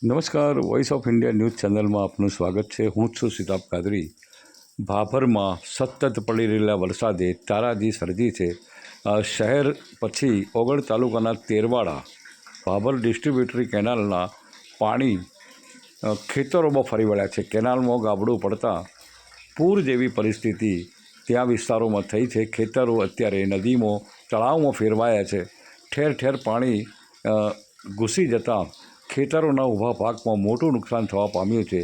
નમસ્કાર, voice of India news ચેનલમાં આપનું સ્વાગત છે. હું છું સિતાબ કાદરી. ભાભરમાં સતત પડી રહેલા વરસાદે તારાજી સર્જી છે. શહેર પછી ઓગળ તાલુકાના તેરવાડા ભાભર ડિસ્ટ્રીબ્યુટરી કેનાલના પાણી ખેતરોમાં ફરી વળ્યા છે. કેનાલમાં ગાબડું પડતા પૂર જેવી પરિસ્થિતિ ત્યાં વિસ્તારોમાં થઈ છે. ખેતરો અત્યારે નદીમાં તળાવમાં ફેરવાયા છે. ઠેર ઠેર પાણી ઘૂસી જતાં ખેતરોના ઊભા પાકમાં મોટું નુકસાન થવા પામ્યું છે.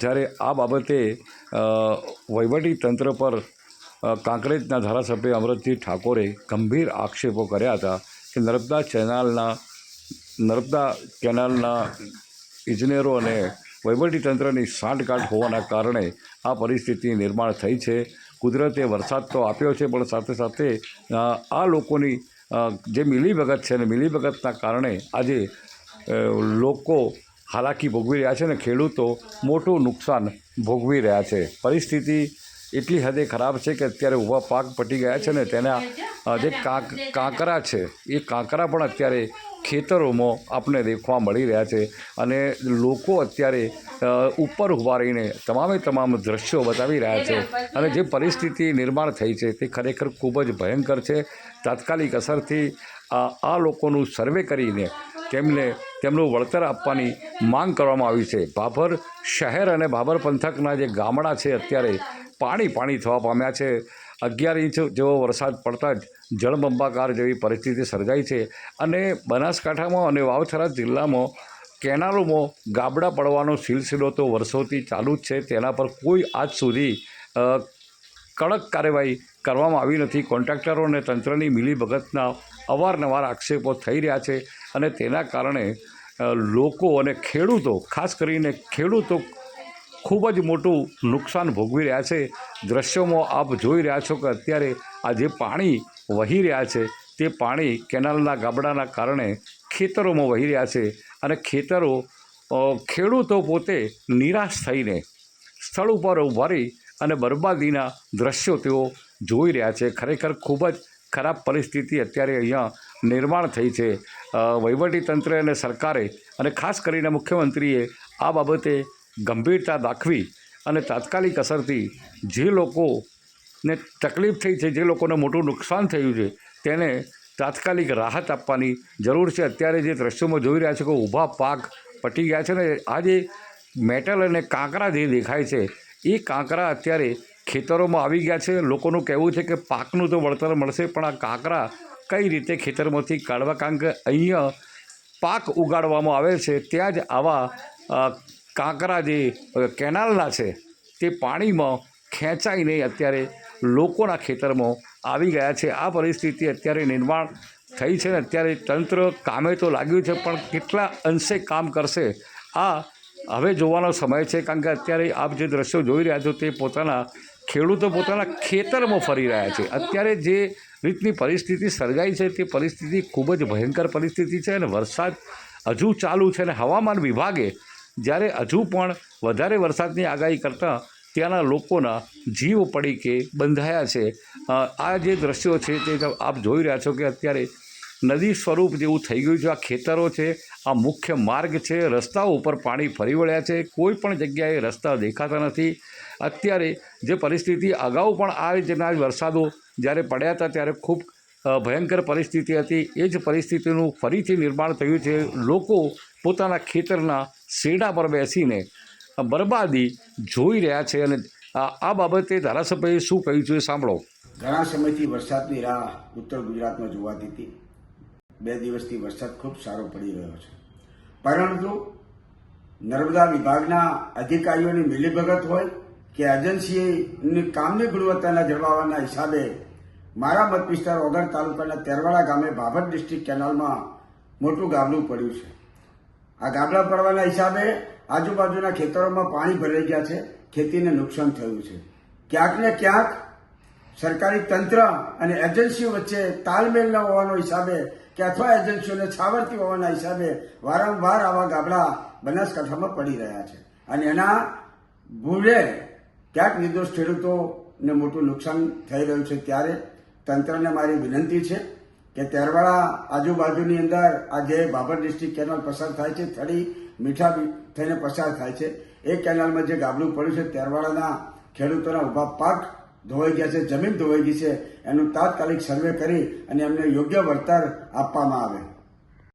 જ્યારે આ બાબતે વહીવટીતંત્ર પર કાંકરેજના ધારાસભ્ય અમરતજી ઠાકોરે ગંભીર આક્ષેપો કર્યા હતા કે નર્મદા કેનાલના ઇજનેરો અને વહીવટીતંત્રની સાંઠગાંઠ હોવાના કારણે આ પરિસ્થિતિ નિર્માણ થઈ છે. કુદરતે વરસાદ તો આપ્યો છે, પણ સાથે સાથે આ લોકોની જે મિલીભગત છે ને મિલીભગતના કારણે આજે લોકો હાલાકી ભોગવી રહ્યા છે અને ખેડૂતો મોટું નુકસાન ભોગવી રહ્યા છે. પરિસ્થિતિ એટલી હદે ખરાબ છે કે અત્યારે ઊભા પાક પટી ગયા છે ને તેના જે કાંકરા છે એ કાંકરા પણ અત્યારે ખેતરોમાં આપણને દેખવા મળી રહ્યા છે અને લોકો અત્યારે ઉપર ઊભા રહીને તમામ દ્રશ્યો બતાવી રહ્યા છે. અને જે પરિસ્થિતિ નિર્માણ થઈ છે તે ખરેખર ખૂબ જ ભયંકર છે. તાત્કાલિક અસરથી આ લોકોનું સર્વે કરીને તેમનું વળતર આપવાની માંગ કરવામાં આવી છે. ભાભર શહેર અને ભાભર પંથકના જે ગામડા છે અત્યારે પાણી થવા પામ્યા છે. 11 ઇંચ જેવો વરસાદ પડતા જ જળબંબાકાર જેવી પરિસ્થિતિ સર્જાઈ છે અને બનાસકાંઠામાં અને વાવથરા જિલ્લામાં કેનાલોમાં ગાબડા પડવાનો સિલસિલો તો વર્ષોથી ચાલુ જ છે. તેના પર કોઈ આજ સુધી કડક કાર્યવાહી કરવામાં આવી નથી. કોન્ટ્રાક્ટરો અને તંત્રની મિલીભગતના અવારનવાર આક્ષેપો થઈ રહ્યા છે અને તેના કારણે લોકો અને ખેડૂતો, ખાસ કરીને ખેડૂતો ખૂબ જ મોટું નુકસાન ભોગવી રહ્યા છે. દ્રશ્યોમાં આપ જોઈ રહ્યા છો કે અત્યારે આ જે પાણી વહી રહ્યા છે તે પાણી કેનાલના ગાબડાના કારણે ખેતરોમાં વહી રહ્યા છે અને ખેડૂતો પોતે નિરાશ થઈને સ્થળ ઉપર ઊભા રહી અને બરબાદીના દ્રશ્યો તેઓ જોઈ રહ્યા છે. ખરેખર ખૂબ જ ખરાબ પરિસ્થિતિ અત્યારે અહીંયા નિર્માણ થઈ છે. વહીવટીતંત્ર અને સરકારે અને ખાસ કરીને મુખ્યમંત્રીએ આ બાબતે ગંભીરતા દાખવી અને તાત્કાલિક અસરથી જે લોકોને તકલીફ થઈ છે, જે લોકોને મોટું નુકસાન થયું છે તેને તાત્કાલિક રાહત આપવાની જરૂર છે. અત્યારે જે દ્રશ્યોમાં જોઈ રહ્યા છો કે ઊભા પાક પટી ગયા છે ને આ જે મેટલ અને કાંકરા જે દેખાય છે એ કાંકરા અત્યારે ખેતરોમાં આવી ગયા છે. લોકોનું કહેવું છે કે પાકનું તો વળતર મળશે, પણ આ કાંકરા કઈ રીતે ખેતરમાંથી કાઢવા? કારણ કે અહીંયા પાક ઉગાડવામાં આવે છે ત્યાં જ આવા કાંકરા જે કેનાલના છે તે પાણીમાં ખેંચાઈને અત્યારે લોકોના ખેતરમાં આવી ગયા છે. આ પરિસ્થિતિ અત્યારે નિર્માણ થઈ છે ને અત્યારે તંત્ર કામે તો લાગ્યું છે, પણ કેટલા અંશે કામ કરશે આ હવે જોવાનો સમય છે. કારણ કે અત્યારે આપ જે દ્રશ્યો જોઈ રહ્યા છો તે ખેડૂતો પોતાના ખેતરમાં ફરી રહ્યા છે. અત્યારે જે રીતની પરિસ્થિતિ સર્જાઈ છે તે પરિસ્થિતિ ખૂબ જ ભયંકર પરિસ્થિતિ છે અને વરસાદ હજુ ચાલુ છે અને હવામાન વિભાગે જ્યારે હજુ પણ વધારે વરસાદની આગાહી કરતાં ત્યાંના લોકોના જીવ પડીકે બંધાયા છે. આ જે દ્રશ્યો છે તે આપ જોઈ રહ્યા છો કે અત્યારે નદી સ્વરૂપ જેવું થઈ ગયું છે. આ ખેતરો છે, આ મુખ્ય માર્ગ છે, રસ્તાઓ ઉપર પાણી ફરી વળ્યા છે. કોઈ પણ જગ્યાએ રસ્તા દેખાતા નથી. અત્યારે જે પરિસ્થિતિ અગાઉ પણ આ રીતના વરસાદો જ્યારે પડ્યા હતા ત્યારે ખૂબ ભયંકર પરિસ્થિતિ હતી. એ જ પરિસ્થિતિનું ફરીથી નિર્માણ થયું છે. લોકો પોતાના ખેતરના શેડા પર બેસીને બરબાદી જોઈ રહ્યા છે અને આ બાબતે ધારાસભ્યએ શું કહ્યું છે સાંભળો. ઘણા સમયથી વરસાદની રાહ ઉત્તર ગુજરાતમાં જોવાતી હતી. 2 દિવસથી વરસાદ ખૂબ સારો પડી રહ્યો છે, પરંતુ નર્મદા વિભાગના અધિકારીઓની મિલીભગત હોય કે એજન્સીની કામની ગુણવત્તાના જળવાવાના હિસાબે મારા મત વિસ્તાર ઓગળ તાલુકાના તેરવાડા ગામે ભાભર ડિસ્ટ્રિક્ટ કેનાલમાં મોટું ગાબડું પડ્યું છે. આ ગાબડા પડવાના હિસાબે આજુબાજુના ખેતરોમાં પાણી ભરાઈ ગયા છે. ખેતીને નુકસાન થયું છે. ક્યાંક ને ક્યાંક સરકારી તંત્ર અને એજન્સીઓ વચ્ચે તાલમેલ ન હોવાનો હિસાબે કે અથવા એજન્સીઓને છાવરતી હોવાના હિસાબે વારંવાર આવા ગાબડા બનાસકાંઠામાં પડી રહ્યા છે અને એના ભૂલે ક્યાંક નિર્દોષ ખેડૂતોને મોટું નુકસાન થઈ રહ્યું છે. ત્યારે તંત્રને મારી વિનંતી છે કે તેરવાડા આજુબાજુની અંદર આ જે ભાભર ડિસ્ટ્રિક્ટ કેનાલ પસાર થાય છે, થડી મીઠા થઈને પસાર થાય છે. એ કેનાલમાં જે ગાબડું પડ્યું છે તેરવાડાના ખેડૂતોના ઊભા પાક ધોવાઈ ગયા છે, જમીન ધોવાઈ ગઈ છે. એનું તાત્કાલિક સર્વે કરી અને એમને યોગ્ય વળતર આપવામાં આવે.